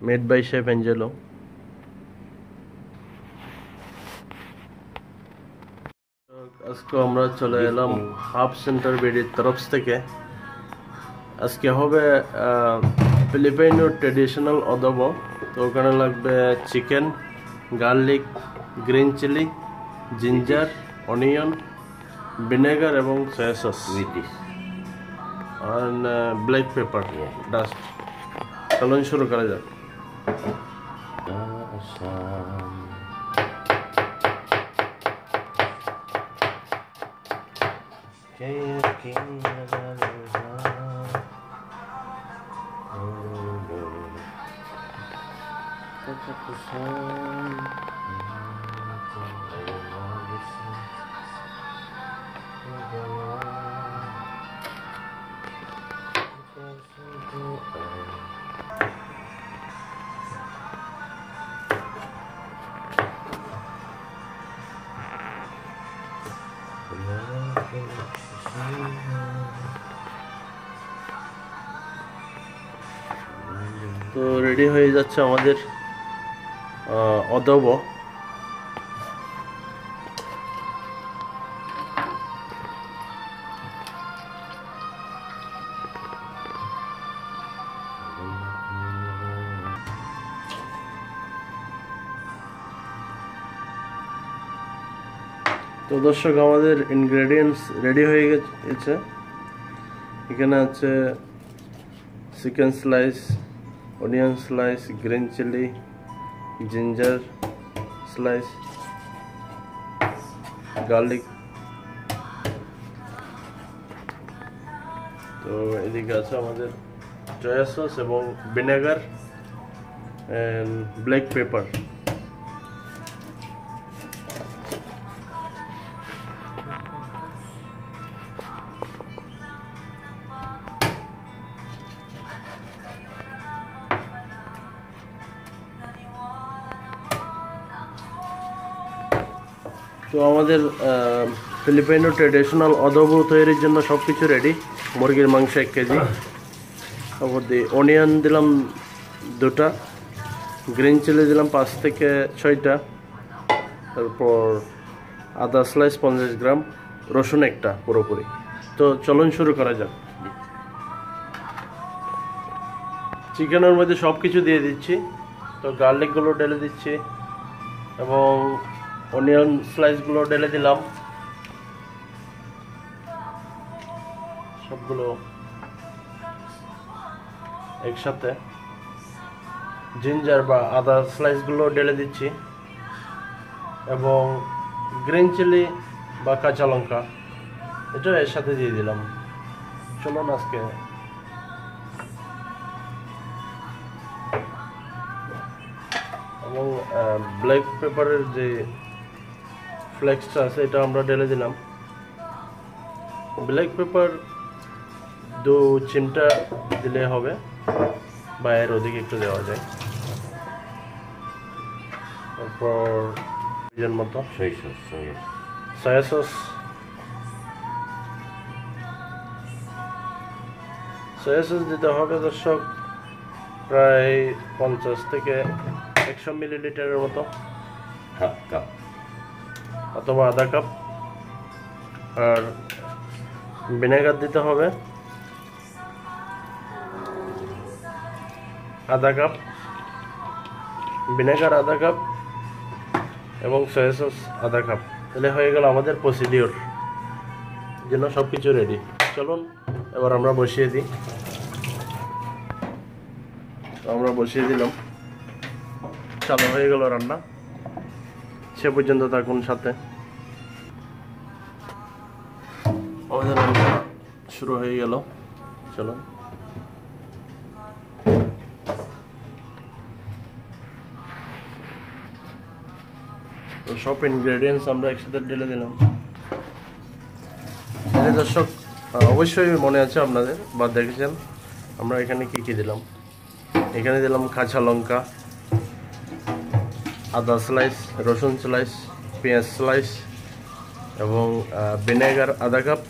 Made by Chef Angelo. আজকে আমরা চলে এলাম হাফ সেন্টার বেডির তরফ থেকে। আজকে হবে ফিলিপাইনো ট্রেডিশনাল অদোবো। তো ওখানে লাগবে chicken, garlic, green chilli, ginger, onion, vinegar এবং soy sauce and black pepper dust. চলুন শুরু করা যাক। তো রেডি হয়ে যাচ্ছে আমাদের অদোবো। তো দর্শক, আমাদের ইনগ্রেডিয়েন্টস রেডি হয়ে গেছে। এখানে আছে chicken slice, onion slice, green chilli, ginger slice, garlic. তো এদিকে আছে আমাদের সয়া সস এবং ভিনেগার এন্ড ব্ল্যাক পেপার। তো আমাদের ফিলিপাইনো ট্রেডিশনাল অদোবো তৈরির জন্য সব কিছু রেডি। মুরগির মাংস 1 কেজি, তারপর দিয়ে অনিয়ন দিলাম 2টা, গ্রিন চিলি দিলাম 5 থেকে 6টা, তারপর আদা স্লাইস 50 গ্রাম, রসুন 1টা পুরোপুরি। তো চলুন শুরু করা যাক। চিকেনের মধ্যে সব কিছু দিয়ে দিচ্ছি। তো গার্লিকগুলো ঢেলে দিচ্ছি এবং অনিয়ন স্লাইসগুলো ঢেলে দিলাম। সবগুলো একসাথে। জিঞ্জার বা আদা স্লাইসগুলো ঢেলে দিচ্ছি এবং গ্রিন চিলি বা কাঁচা লঙ্কা এটা এর সাথে দিয়ে দিলাম। চলুন আজকে এবং ব্ল্যাক পেপারের যে ফ্লেক্সটা আছে এটা আমরা ঢেলে দিলাম। ব্ল্যাক পেপার 2 চিমটা দিলে হবে, বা এর অধিক একটু দেওয়া যায়। তারপর প্রয়োজন মতো সয়া সস। সয়া সস দিতে হবে দর্শক প্রায় 50 থেকে 100 মিলিলিটারের মতো, হাফ কাপ অথবা আধা কাপ। আর ভিনেগার দিতে হবে আধা কাপ, ভিনেগার আধা কাপ এবং সয়া সস আধা কাপ। তাহলে হয়ে গেল আমাদের প্রসিডিওর জন্য সব কিছু রেডি। চলুন এবার আমরা বসিয়ে দিই। তো আমরা বসিয়ে দিলাম, চালু হয়ে গেল রান্না। সে পর্যন্ত থাকুন সাথে। আমাদের রান্না শুরু হয়ে গেল। চলুন। তো সব ইনগ্রেডিয়েন্টস আমরা একসাথে ঢেলে দিলাম। দর্শক অবশ্যই মনে আছে আপনাদের বা দেখেছেন আমরা এখানে কি কি দিলাম। এখানে দিলাম কাঁচা লঙ্কা, আদা স্লাইস, রসুন স্লাইস, পেঁয়াজ স্লাইস এবং ভিনেগার আধা কাপ।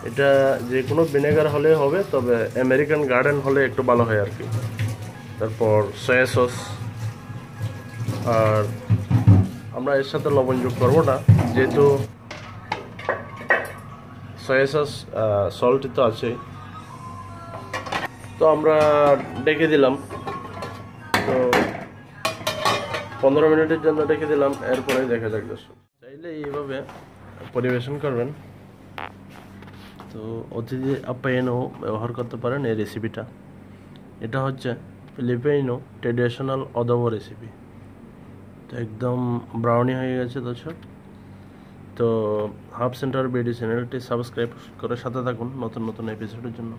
এটা যে কোনো ভিনেগার হলে হবে, তবে আমেরিকান গার্ডেন হলে একটু ভালো হয় আর কি। তো তারপর সয়া সস, আর আমরা এর সাথে লবণ যোগ করবো না যেহেতু সয়া সস সল্টই তো আছে। তো আমরা ডেকে দিলাম, তো 15 মিনিটের জন্য ডেকে দিলাম, এরপরে দেখা যাক। চাইলে এইভাবে পরিবেশন করবেন, তো অতিথি আপ্যায়নও ব্যবহার করতে পারেন এই রেসিপিটা। এটা হচ্ছে ফিলিপাইনো ট্রেডিশনাল অদোবো রেসিপি। তো একদম ব্রাউনি হয়ে গেছে দর্শক। তো হাফ সেন্টার বিডি চ্যানেলটি সাবস্ক্রাইব করে সাথে থাকুন নতুন নতুন এপিসোডের জন্য।